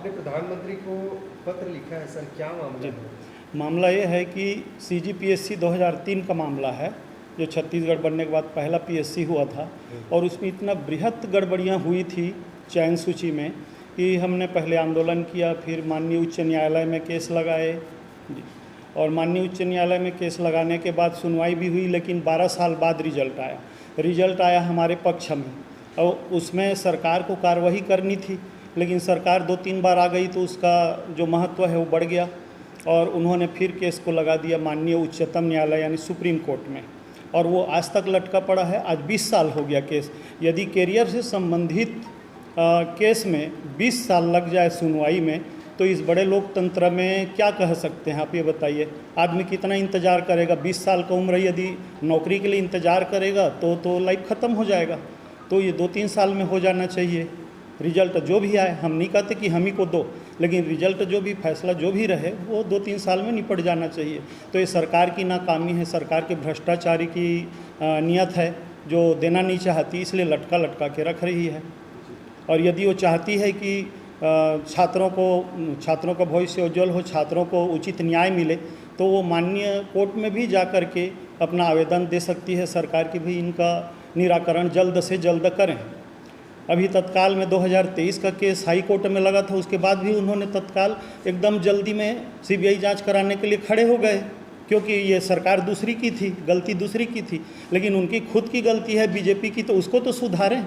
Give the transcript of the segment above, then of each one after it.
आपने प्रधानमंत्री को पत्र लिखा है सर, क्या मामला है? मामला ये है कि CGPSC 2003 का मामला है, जो छत्तीसगढ़ बनने के बाद पहला PSC हुआ था, और उसमें इतना बृहत गड़बड़ियाँ हुई थी चयन सूची में कि हमने पहले आंदोलन किया, फिर माननीय उच्च न्यायालय में केस लगाए और माननीय उच्च न्यायालय में केस लगाने के बाद सुनवाई भी हुई, लेकिन 12 साल बाद रिजल्ट आया हमारे पक्ष में। और उसमें सरकार को कार्रवाई करनी थी, लेकिन सरकार 2-3 बार आ गई तो उसका जो महत्व है वो बढ़ गया और उन्होंने फिर केस को लगा दिया माननीय उच्चतम न्यायालय यानी सुप्रीम कोर्ट में, और वो आज तक लटका पड़ा है। आज 20 साल हो गया केस। यदि कैरियर से संबंधित केस में 20 साल लग जाए सुनवाई में, तो इस बड़े लोकतंत्र में क्या कह सकते हैं आप ये बताइए। आदमी कितना इंतज़ार करेगा? 20 साल का उम्र यदि नौकरी के लिए इंतज़ार करेगा तो लाइफ ख़त्म हो जाएगा। तो ये 2-3 साल में हो जाना चाहिए। रिजल्ट जो भी आए, हम नहीं कहते कि हम ही को दो, लेकिन रिजल्ट जो भी फैसला जो भी रहे वो 2-3 साल में निपट जाना चाहिए। तो ये सरकार की नाकामी है, सरकार के भ्रष्टाचारी की नीयत है जो देना नहीं चाहती, इसलिए लटका के रख रही है। और यदि वो चाहती है कि छात्रों का भविष्य उज्जवल हो, छात्रों को उचित न्याय मिले, तो वो माननीय कोर्ट में भी जा कर के अपना आवेदन दे सकती है सरकार की भी इनका निराकरण जल्द से जल्द करें। अभी तत्काल में 2023 का केस हाई कोर्ट में लगा था, उसके बाद भी उन्होंने तत्काल एकदम जल्दी में CBI जांच कराने के लिए खड़े हो गए, क्योंकि ये सरकार दूसरी की थी, गलती दूसरी की थी, लेकिन उनकी खुद की गलती है बीजेपी की, तो उसको तो सुधारें।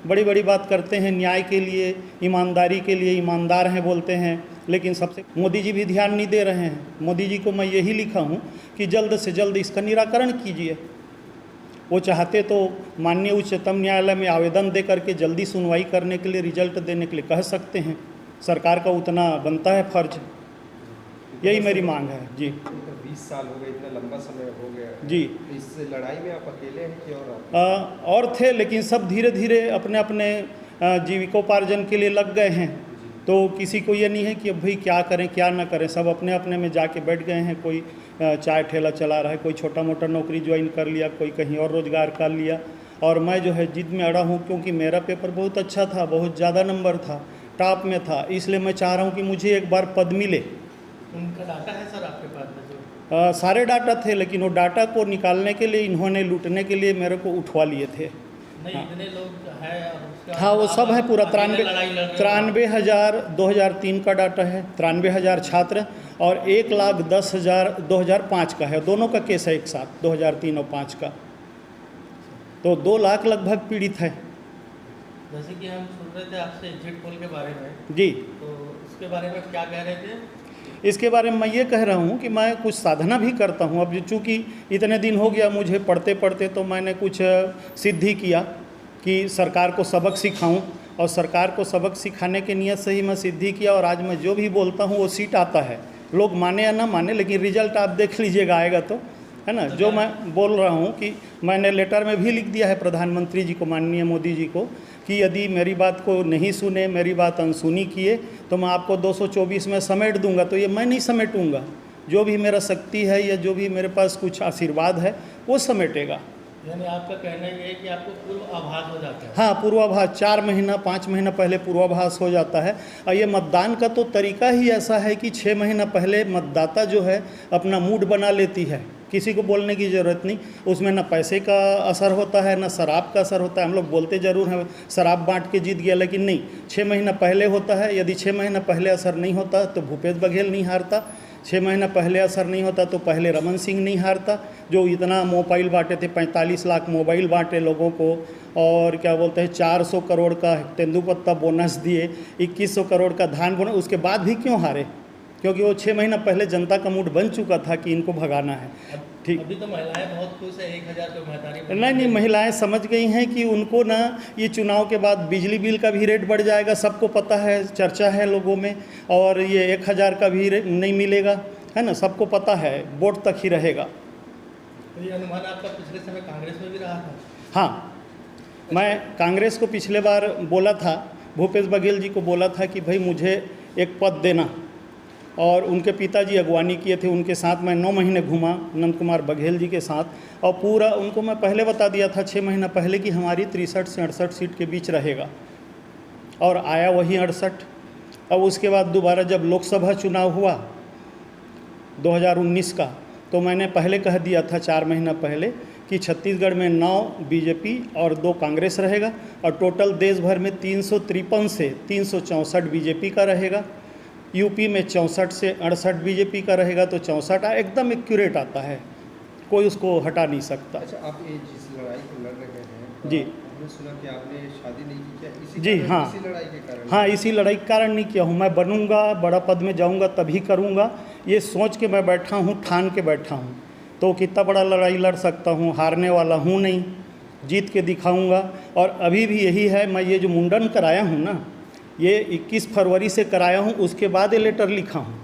बड़ी बड़ी बात करते हैं न्याय के लिए, ईमानदारी के लिए, ईमानदार हैं बोलते हैं, लेकिन सबसे मोदी जी भी ध्यान नहीं दे रहे हैं। मोदी जी को मैं यही लिखा हूँ कि जल्द से जल्द इसका निराकरण कीजिए। वो चाहते तो माननीय उच्चतम न्यायालय में आवेदन दे करके जल्दी सुनवाई करने के लिए, रिजल्ट देने के लिए कह सकते हैं। सरकार का उतना बनता है फर्ज। यही मेरी मांग है जी। 20 साल हो गए, इतना लंबा समय हो गया जी। इस लड़ाई में आप अकेले हैं कि और थे, लेकिन सब धीरे धीरे अपने अपने जीविकोपार्जन के लिए लग गए हैं। तो किसी को ये नहीं है कि अब भाई क्या करें क्या ना करें, सब अपने अपने में जाके बैठ गए हैं। कोई चाय ठेला चला रहा है, कोई छोटा मोटा नौकरी ज्वाइन कर लिया, कोई कहीं और रोज़गार कर लिया। और मैं जो है जिद में अड़ा हूँ, क्योंकि मेरा पेपर बहुत अच्छा था, बहुत ज़्यादा नंबर था, टॉप में था, इसलिए मैं चाह रहा हूँ कि मुझे एक बार पद मिले। उनका डाटा है सर आपके पास में? सारे डाटा थे, लेकिन वो डाटा को निकालने के लिए इन्होंने लूटने के लिए मेरे को उठवा लिए थे। नहीं, इतने लोग हैं। हाँ, वो सब है पूरा 93,000 2003 का डाटा है, 93,000 छात्र, और 1,10,000 2005 का है। दोनों का केस है एक साथ, 2003 और 5 का। तो 2 लाख लगभग पीड़ित है। जैसे कि हम सुन रहे थे आपसे एग्जिट पोल के बारे में जी, तो उसके बारे में क्या कह रहे थे? इसके बारे में मैं ये कह रहा हूँ कि मैं कुछ साधना भी करता हूँ। अब चूँकि इतने दिन हो गया मुझे पढ़ते पढ़ते, तो मैंने कुछ सिद्धि किया कि सरकार को सबक सिखाऊं, और सरकार को सबक सिखाने के नियत से ही मैं सिद्धि किया। और आज मैं जो भी बोलता हूँ वो सीट आता है, लोग माने या ना माने, लेकिन रिजल्ट आप देख लीजिएगा, आएगा तो, है ना। जो मैं बोल रहा हूँ कि मैंने लेटर में भी लिख दिया है प्रधानमंत्री जी को, माननीय मोदी जी को, कि यदि मेरी बात को नहीं सुने, मेरी बात अनसुनी किए, तो मैं आपको 224 में समेट दूंगा। तो ये मैं नहीं समेटूंगा, जो भी मेरा शक्ति है या जो भी मेरे पास कुछ आशीर्वाद है वो समेटेगा। यानी आपका कहना ये है कि आपको पूर्वाभास हो जाता है? हाँ, पूर्वाभास 4 महीना 5 महीना पहले पूर्वाभास हो जाता है। और ये मतदान का तो तरीका ही ऐसा है कि 6 महीना पहले मतदाता जो है अपना मूड बना लेती है, किसी को बोलने की ज़रूरत नहीं। उसमें ना पैसे का असर होता है, ना शराब का असर होता है। हम लोग बोलते ज़रूर हैं शराब बांट के जीत गया, लेकिन नहीं, 6 महीना पहले होता है। यदि 6 महीना पहले असर नहीं होता तो भूपेश बघेल नहीं हारता, 6 महीना पहले असर नहीं होता तो पहले रमन सिंह नहीं हारता, जो इतना मोबाइल बांटे थे, 45 लाख मोबाइल बांटे लोगों को, और क्या बोलते हैं 400 करोड़ का तेंदुपत्ता बोनस दिए, 2100 करोड़ का धान बोनस। उसके बाद भी क्यों हारे? क्योंकि वो 6 महीना पहले जनता का मूड बन चुका था कि इनको भगाना है। ठीक, अभी तो महिलाएं बहुत खुश है, 1,000 तो महतारी। नहीं, महिलाएं समझ गई हैं कि उनको ना ये चुनाव के बाद बिजली बिल का भी रेट बढ़ जाएगा, सबको पता है, चर्चा है लोगों में, और ये 1,000 का भी नहीं मिलेगा, है ना, सबको पता है, वोट तक ही रहेगा। तो ये अनुमान आपका पिछले समय कांग्रेस में भी रहा था? हाँ, मैं कांग्रेस को पिछले बार बोला था, भूपेश बघेल जी को बोला था कि भाई मुझे एक पद देना, और उनके पिताजी अगवानी किए थे, उनके साथ मैं 9 महीने घूमा नंद कुमार बघेल जी के साथ, और पूरा उनको मैं पहले बता दिया था 6 महीना पहले कि हमारी 63 से 68 सीट के बीच रहेगा, और आया वही 68। अब उसके बाद दोबारा जब लोकसभा चुनाव हुआ 2019 का, तो मैंने पहले कह दिया था 4 महीना पहले कि छत्तीसगढ़ में 9 बीजेपी और 2 कांग्रेस रहेगा और टोटल देश भर में 353 से 364 बीजेपी का रहेगा। यूपी में 64 से 68 बीजेपी का रहेगा, तो 64 एकदम एक्यूरेट आता है, कोई उसको हटा नहीं सकता। अच्छा, आप ये जिस लड़ाई को लड़ रहे हैं, जी, हमने सुना कि आपने शादी नहीं की, क्या इसी जी कारण, हाँ, इसी लड़ाई के कारण? हाँ, इसी लड़ाई के कारण नहीं किया हूँ। मैं बनूंगा, बड़ा पद में जाऊंगा तभी करूंगा, ये सोच के मैं बैठा हूँ, ठान के बैठा हूँ। तो कितना बड़ा लड़ाई लड़ सकता हूँ, हारने वाला हूँ नहीं, जीत के दिखाऊंगा। और अभी भी यही है, मैं ये जो मुंडन कराया हूँ ना, ये 21 फरवरी से कराया हूँ, उसके बाद ये लेटर लिखा हूँ।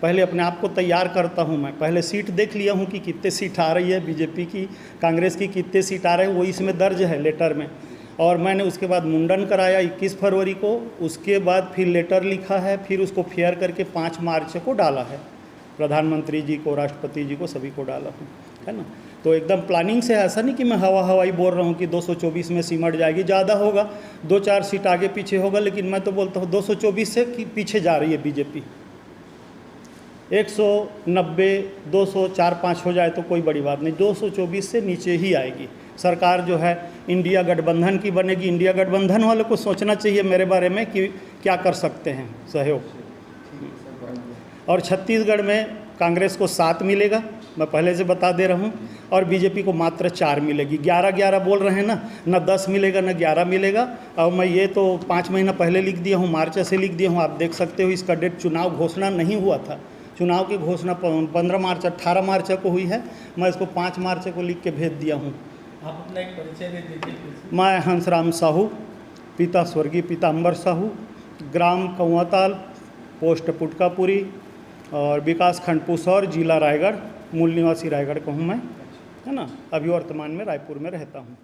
पहले अपने आप को तैयार करता हूँ मैं, पहले सीट देख लिया हूँ कि कितने सीट आ रही है बीजेपी की, कांग्रेस की कितने सीट आ रहे हैं, वो इसमें दर्ज है लेटर में। और मैंने उसके बाद मुंडन कराया 21 फरवरी को, उसके बाद फिर लेटर लिखा है, फिर उसको फेयर करके 5 मार्च को डाला है, प्रधानमंत्री जी को, राष्ट्रपति जी को, सभी को डाला हूँ, है ना। तो एकदम प्लानिंग से, ऐसा नहीं कि मैं हवाई बोल रहा हूँ कि 224 में सिमट जाएगी, ज़्यादा होगा, 2-4 सीट आगे पीछे होगा, लेकिन मैं तो बोलता हूँ 224 से पीछे जा रही है बीजेपी। 190, 200, 4-5 हो जाए तो कोई बड़ी बात नहीं, 224 से नीचे ही आएगी। सरकार जो है इंडिया गठबंधन की बनेगी। इंडिया गठबंधन वालों को सोचना चाहिए मेरे बारे में कि क्या कर सकते हैं सहयोग। और छत्तीसगढ़ में कांग्रेस को 7 मिलेगा, मैं पहले से बता दे रहा हूँ, और बीजेपी को मात्र 4 मिलेगी। 11-11 बोल रहे हैं ना 10 मिलेगा ना 11 मिलेगा। और मैं ये तो 5 महीना पहले लिख दिया हूँ, मार्च से लिख दिया हूँ, आप देख सकते हो। इसका डेट, चुनाव घोषणा नहीं हुआ था, चुनाव की घोषणा 15 मार्च 18 मार्च को हुई है, मैं इसको 5 मार्च को लिख के भेज दिया हूँ। आप अपना एक परिचय दे दीजिए। मैं हंसराम साहू, पिता स्वर्गीय पीताम्बर साहू, ग्राम कौआताल, पोस्ट पुटकापुरी और विकास खंड पुसौर, जिला रायगढ़, मूल निवासी रायगढ़ का हूँ मैं, है ना। अभी वर्तमान में रायपुर में रहता हूँ।